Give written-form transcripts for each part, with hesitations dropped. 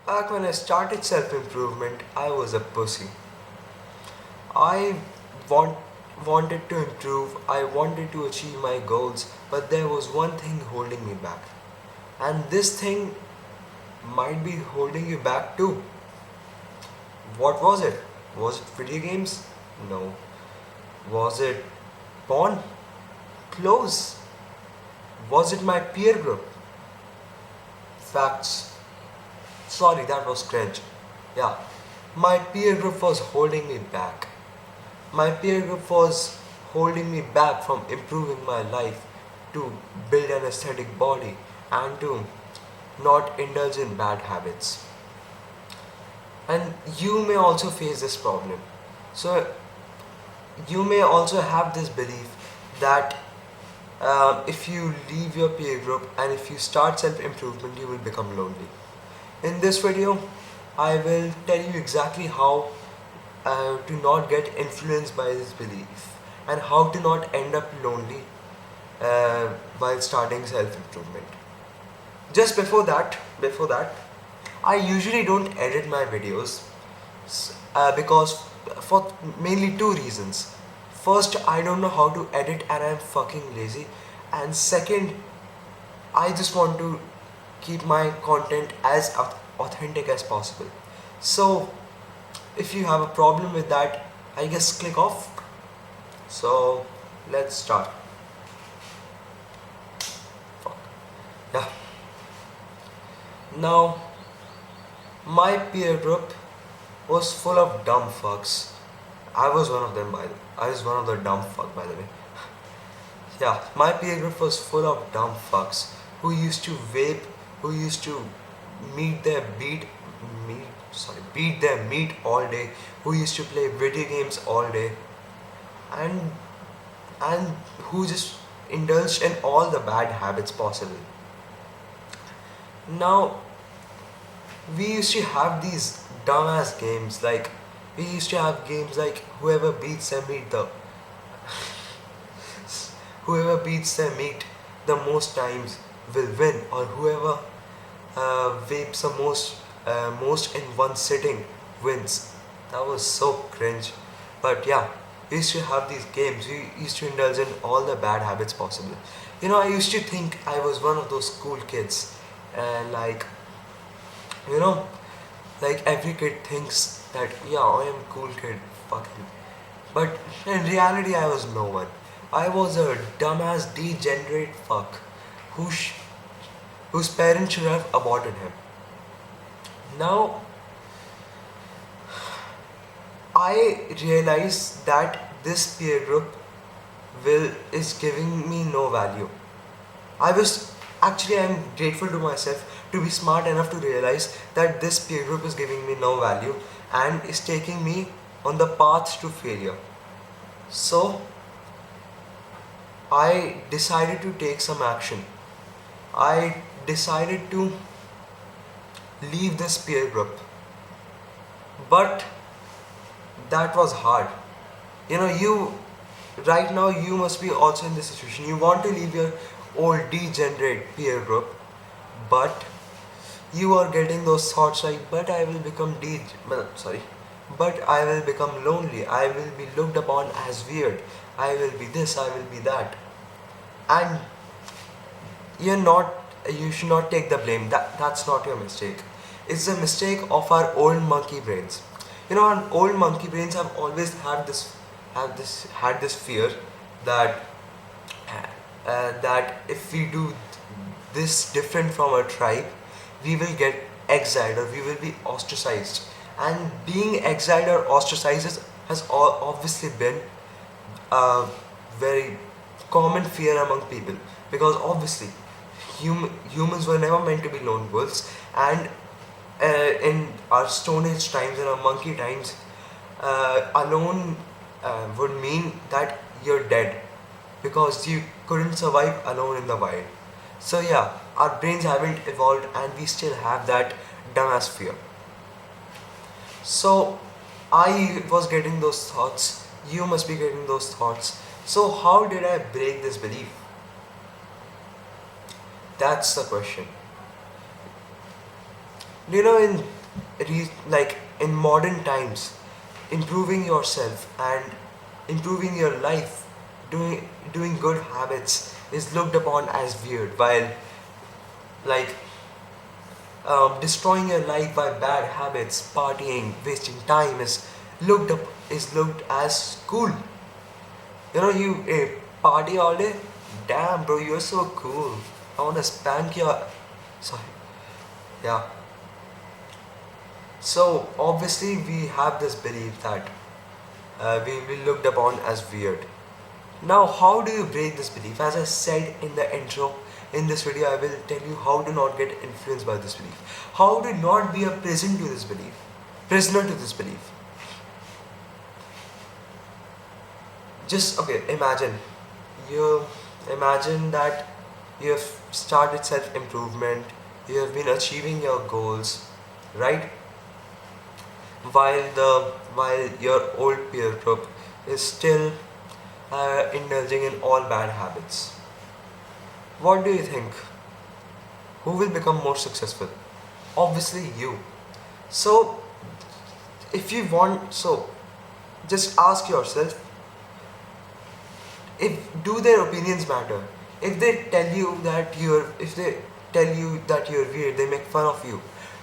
Back when I started self-improvement, I was a pussy. I want, wanted to improve, I wanted to achieve my goals, but there was one thing holding me back. And this thing might be holding you back too. What was it? Was it video games? No. Was it porn? Clothes? Was it my peer group? Facts. Sorry, that was cringe. Yeah, my peer group was holding me back. My peer group was holding me back from improving my life to build an aesthetic body and to not indulge in bad habits. And you may also face this problem. So, you may also have this belief that if you leave your peer group and if you start self improvement, you will become lonely. In this video, I will tell you exactly how to not get influenced by this belief and how to not end up lonely while starting self improvement. Just before that, I usually don't edit my videos because for mainly two reasons. First, I don't know how to edit and I'm fucking lazy, and second, I just want to keep my content as authentic as possible. So, if you have a problem with that, I guess click off. So, let's start. Fuck. Yeah. Now, my peer group was full of dumb fucks. I was one of them by the I was one of the dumb fuck by the way. Yeah, my peer group was full of dumb fucks who used to vape, who used to meet their beat meat beat their meat all day, who used to play video games all day, and and who just indulged in all the bad habits possible. Now we used to have these dumbass games like we used to have games like whoever beats their meat the most times will win, or whoever vapes the most in one sitting wins. That was so cringe. But yeah, we used to have these games. We used to indulge in all the bad habits possible. I used to think I was one of those cool kids, and you know, like every kid thinks that yeah, I am cool kid, fucking. But in reality, I was no one. I was a dumbass degenerate fuck who whose parents should have aborted him. Now, I realize that this peer group will is giving me no value. I was I'm grateful to myself to be smart enough to realize that this peer group is giving me no value and is taking me on the path to failure. So I decided to take some action. I decided to leave this peer group. But that was hard. You right now you must be also in this situation. You want to leave your old degenerate peer group, but you are getting those thoughts like, but I will become well, sorry, but I will become lonely. I will be looked upon as weird. I will be this. I will be that. And you're not. You should not take the blame. That's not your mistake. It's the mistake of our old monkey brains. Our old monkey brains have always had this fear that that if we do this different from our tribe, we will get exiled or we will be ostracized. And being exiled or ostracized has obviously been a very common fear among people, because obviously humans were never meant to be lone wolves, and in our Stone Age times and our monkey times, alone would mean that you're dead because you couldn't survive alone in the wild. So yeah, our brains haven't evolved and we still have that dumbass fear. So I was getting those thoughts, you must be getting those thoughts. So how did I break this belief? That's the question. In like in modern times, improving yourself and improving your life, doing good habits is looked upon as weird, while like destroying your life by bad habits, partying, wasting time is looked as cool. You party all day. Damn, bro, you're so cool. I wanna spank your. Sorry. Yeah. So obviously we have this belief that we will be looked upon as weird. Now, how do you break this belief? As I said in the intro, in this video, I will tell you how to not get influenced by this belief. How to not be a prisoner to this belief. Prisoner to this belief. Just okay. You imagine that you have started self improvement. You have been achieving your goals, right? While your old peer group is still indulging in all bad habits. What do you think? Who will become more successful? Obviously you. So if you want, so just ask yourself, if do their opinions matter? If they tell you that you're weird, they make fun of you.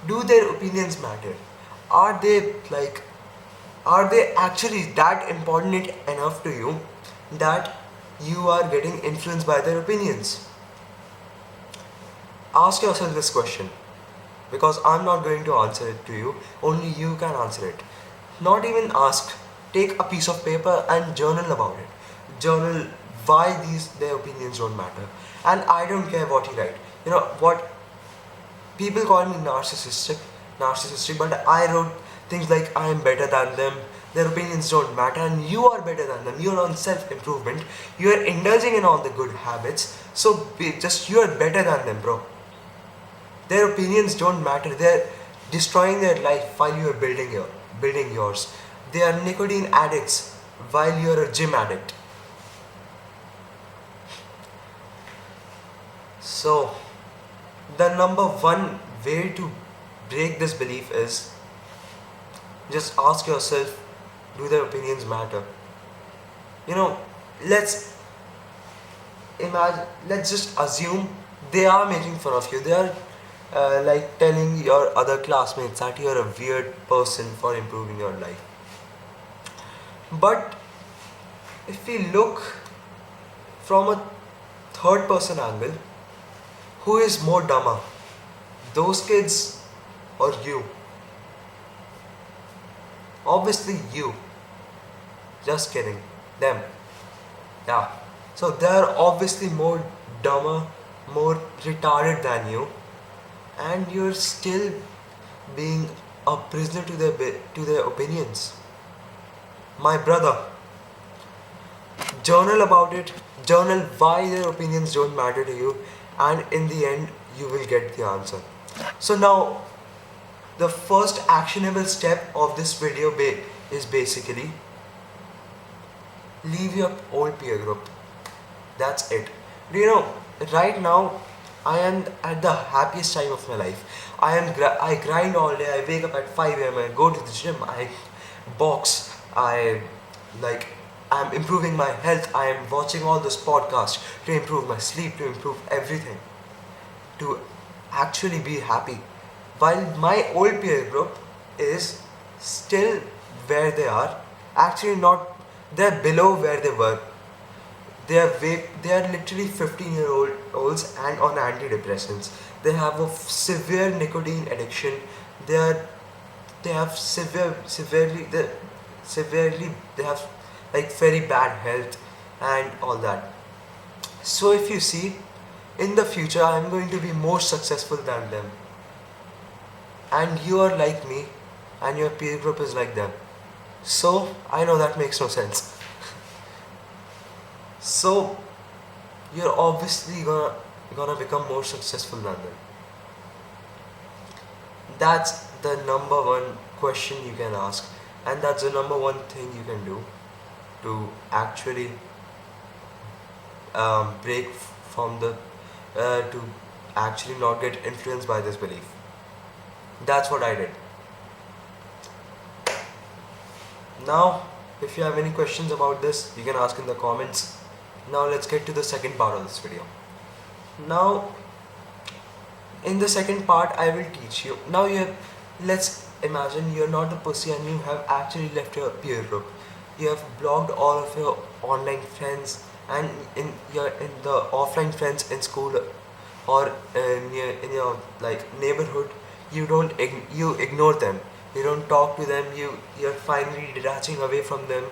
Do their opinions matter? Are they like are they actually that important enough to you that you are getting influenced by their opinions? Ask yourself this question, because I'm not going to answer it to you, only you can answer it. Not even ask, take a piece of paper and journal about it. Journal why these their opinions don't matter. And I don't care what you write. You know what? People call me narcissistic, but I wrote things like I am better than them, their opinions don't matter, and you are better than them. You're on self improvement, you're indulging in all the good habits, so just you are better than them, bro. Their opinions don't matter. They're destroying their life while you're building yours. They are nicotine addicts while you're a gym addict. So, the number one way to break this belief is just ask yourself, do their opinions matter? You know, let's let's just assume they are making fun of you. They are like telling your other classmates that you're a weird person for improving your life. But if we look from a third person angle, who is more dumber? Those kids or you? Obviously you. Just kidding. Them. Yeah. So they're obviously more dumber, more retarded than you, and you're still being a prisoner to their opinions. My brother, journal about it. Journal why their opinions don't matter to you, and in the end, you will get the answer. So now, the first actionable step of this video is basically leave your old peer group. That's it. Right now I am at the happiest time of my life. I grind all day. I wake up at 5 a.m. I go to the gym. I box. Like I'm improving my health. I am watching all those podcasts to improve my sleep, to improve everything, to actually be happy. While my old peer group is still where they are, actually not, they're below where they were. They are literally 15-year-olds and on antidepressants. They have a severe nicotine addiction. They are they have severely they have like very bad health and all that. So if you see, in the future I am going to be more successful than them, and you are like me, and your peer group is like them. So I know that makes no sense. So you're obviously gonna become more successful than them. That's the number one question you can ask, and that's the number one thing you can do to actually break from the to actually not get influenced by this belief. That's what I did. Now, if you have any questions about this, you can ask in the comments. Now let's get to the second part of this video. Now, in the second part, I will teach you. Now let's imagine you're not a pussy and you have actually left your peer group. You have blocked all of your online friends and in the offline friends in school or in your like neighborhood. You ignore them. You don't talk to them. You're finally detaching away from them.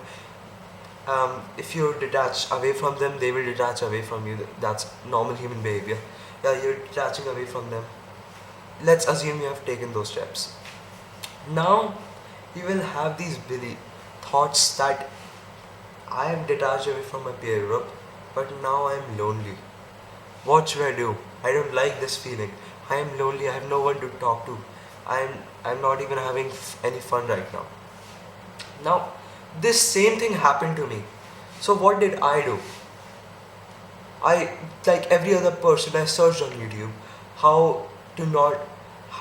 If you detach away from them, they will detach away from you. That's normal human behavior. Yeah, you're detaching away from them. Let's assume you have taken those steps. Now you will have these thoughts that I am detached away from my peer group, but now I am lonely. What should I do? I don't like this feeling. I am lonely. I have no one to talk to. I'm not even having any fun right now. Now, this same thing happened to me. So what did I do? I, like every other person, I searched on YouTube how to not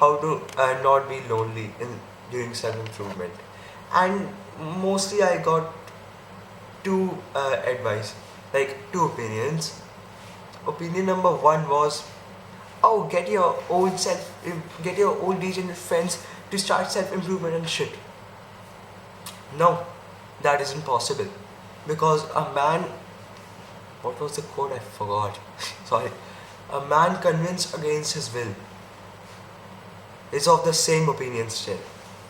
not be lonely in during self improvement, and mostly I got two advice, like two opinions. Opinion number one was, oh, get your old degenerate friends to start self improvement and shit. No, that isn't possible, because a man, what was the quote? I forgot. Sorry. A man convinced against his will is of the same opinion still.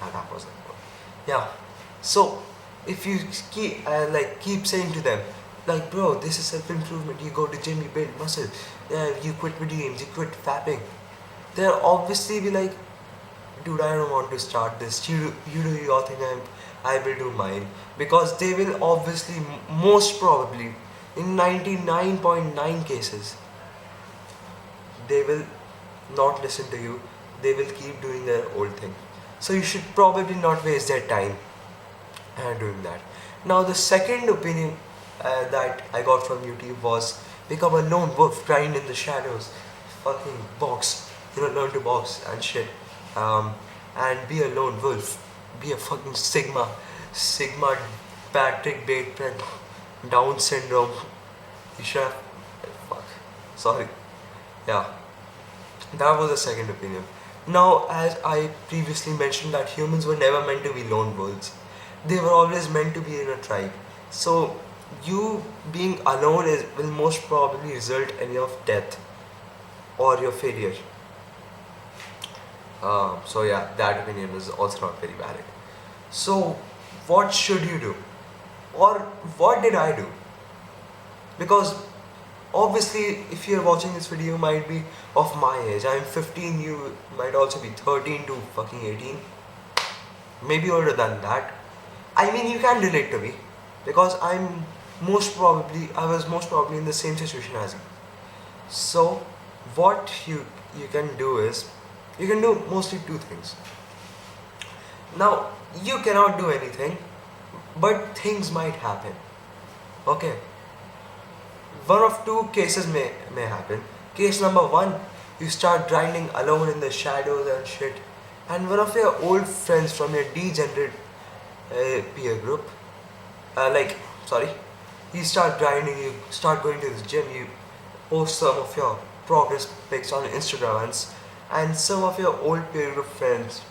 That was the quote. Yeah. So if you keep saying to them, like, bro, this is self improvement. You go to gym, you build muscle. You quit video games, you quit fapping. They'll obviously be like, dude, I don't want to start this. You do your thing, I will do mine. Because they will obviously, most probably, in 99.9 cases, they will not listen to you. They will keep doing their old thing. So you should probably not waste their time doing that. Now the second opinion that I got from YouTube was, become a lone wolf, grind in the shadows, fucking box, learn to box and shit, and be a lone wolf, be a fucking Sigma Patrick Bateman, Down syndrome. You should have, fuck, sorry, yeah, that was the second opinion. Now, as I previously mentioned, that humans were never meant to be lone wolves. They were always meant to be in a tribe. So, you being alone will most probably result in your death or your failure. So yeah, that opinion is also not very valid. So, what should you do? Or what did I do? Because obviously, if you're watching this video, you might be of my age. I'm 15, you might also be 13 to fucking 18. Maybe older than that. I mean, you can relate to me because I was most probably in the same situation as you. So, what you can do is, you can do mostly two things. Now, you cannot do anything, but things might happen. Okay. One of two cases may happen. Case number one, you start grinding alone in the shadows and shit, and one of your old friends from your degenerate peer group, sorry, you start grinding, you start going to the gym, you post some of your progress pics on Instagram, and some of your old peer group friends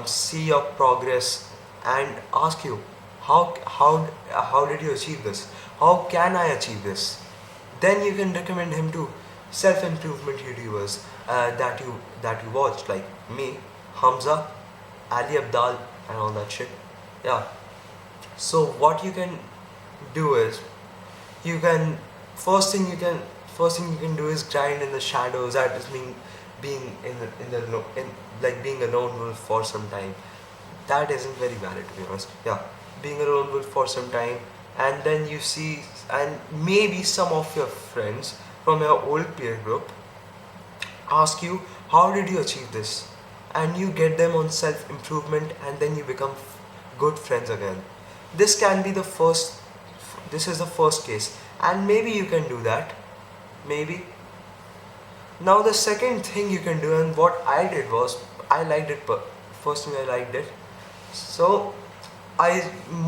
see your progress and ask you, how did you achieve this? How can I achieve this? Then you can recommend him to self-improvement YouTubers that you watched, like me, Hamza, Ali Abdal, and all that shit. Yeah. So what you can do is, you can first thing you can do is grind in the shadows. That is being being a lone wolf for some time. That isn't very valid, to be honest. Yeah, being a lone wolf for some time, and then you see, and maybe some of your friends from your old peer group ask you, how did you achieve this? And you get them on self improvement, and then you become good friends again. This can be the first. This is the first case, and maybe you can do that. Maybe. Now the second thing you can do, and what I did was, I liked it. First thing I liked it. So I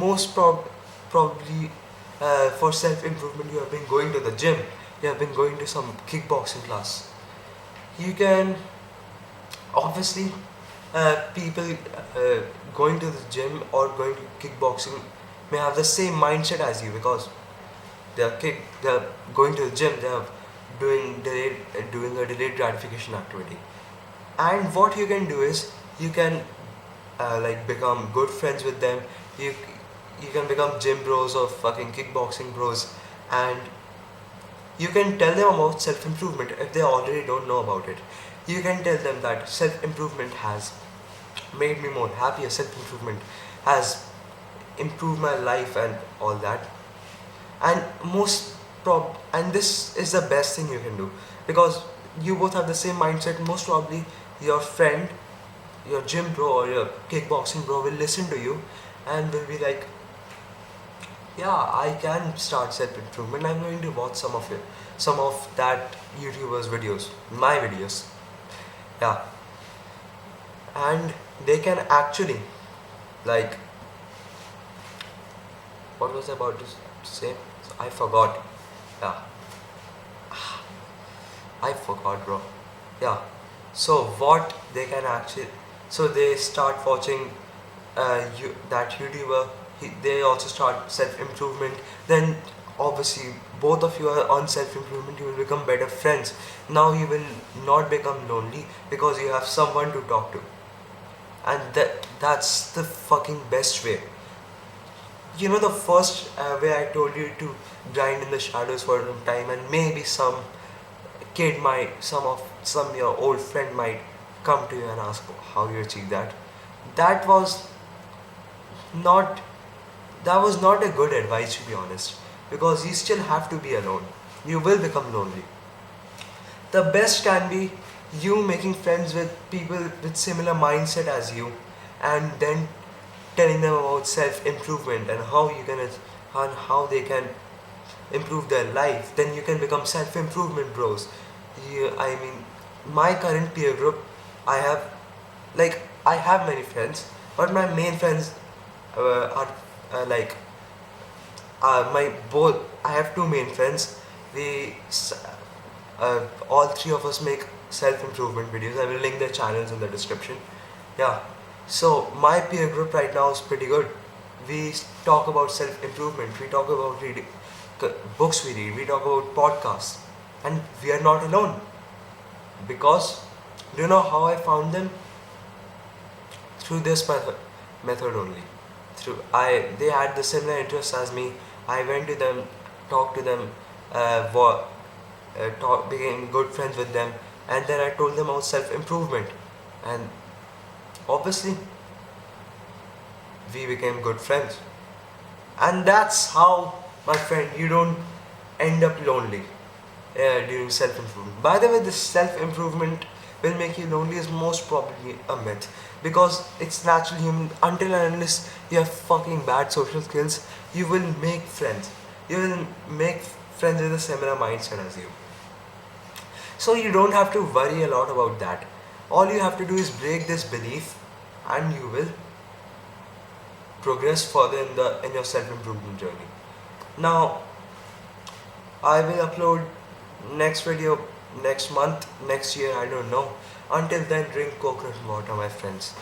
most probably for self improvement you have been going to the gym. You have been going to some kickboxing class. You can obviously people going to the gym or going to kickboxing may have the same mindset as you because they're going to the gym, they're doing a delayed gratification activity. And what you can do is you can like become good friends with them. You can become gym bros or fucking kickboxing bros, and you can tell them about self improvement if they already don't know about it. You can tell them that self improvement has made me more happier. Self improvement has improved my life and all that. And and this is the best thing you can do because you both have the same mindset. Most probably your friend, your gym bro or your kickboxing bro will listen to you and will be like, yeah, I can start self improvement. I'm going to watch some of that YouTuber's videos, my videos. Yeah, and they can actually, like, what was I about to say? I forgot. Yeah, I forgot, bro. Yeah. So what they can actually, so they start watching that YouTuber. They also start self improvement. Then obviously both of you are on self improvement. You will become better friends. Now you will not become lonely because you have someone to talk to, and that's the fucking best way. You know the first way I told you to grind in the shadows for some time, and maybe some your old friend might come to you and ask how you achieved that. That was not that was not a good advice, to be honest, because you still have to be alone. You will become lonely. The best can be you making friends with people with similar mindset as you, and then telling them about self improvement and how they can improve their life. Then you can become self improvement bros. I mean, my current peer group, I have I have many friends, but my main friends are like my both. I have two main friends. We all three of us make self improvement videos. I will link their channels in the description. Yeah. So my peer group right now is pretty good. We talk about self improvement. We talk about reading books we read. We talk about podcasts, and we are not alone because do you know how I found them? Through this method only. Through I They had the similar interests as me. I went to them, talked to them, became good friends with them, and then I told them about self improvement, and obviously we became good friends. And that's how, my friend, you don't end up lonely during self improvement. By the way, this self improvement will make you lonely is most probably a myth because it's natural human. Until and unless you have fucking bad social skills, you will make friends. You will make friends with a similar mindset as you. So you don't have to worry a lot about that. All you have to do is break this belief, and you will progress further in your self improvement journey. Now, I will upload next video next month, next year, I don't know. Until then, drink coconut water, my friends.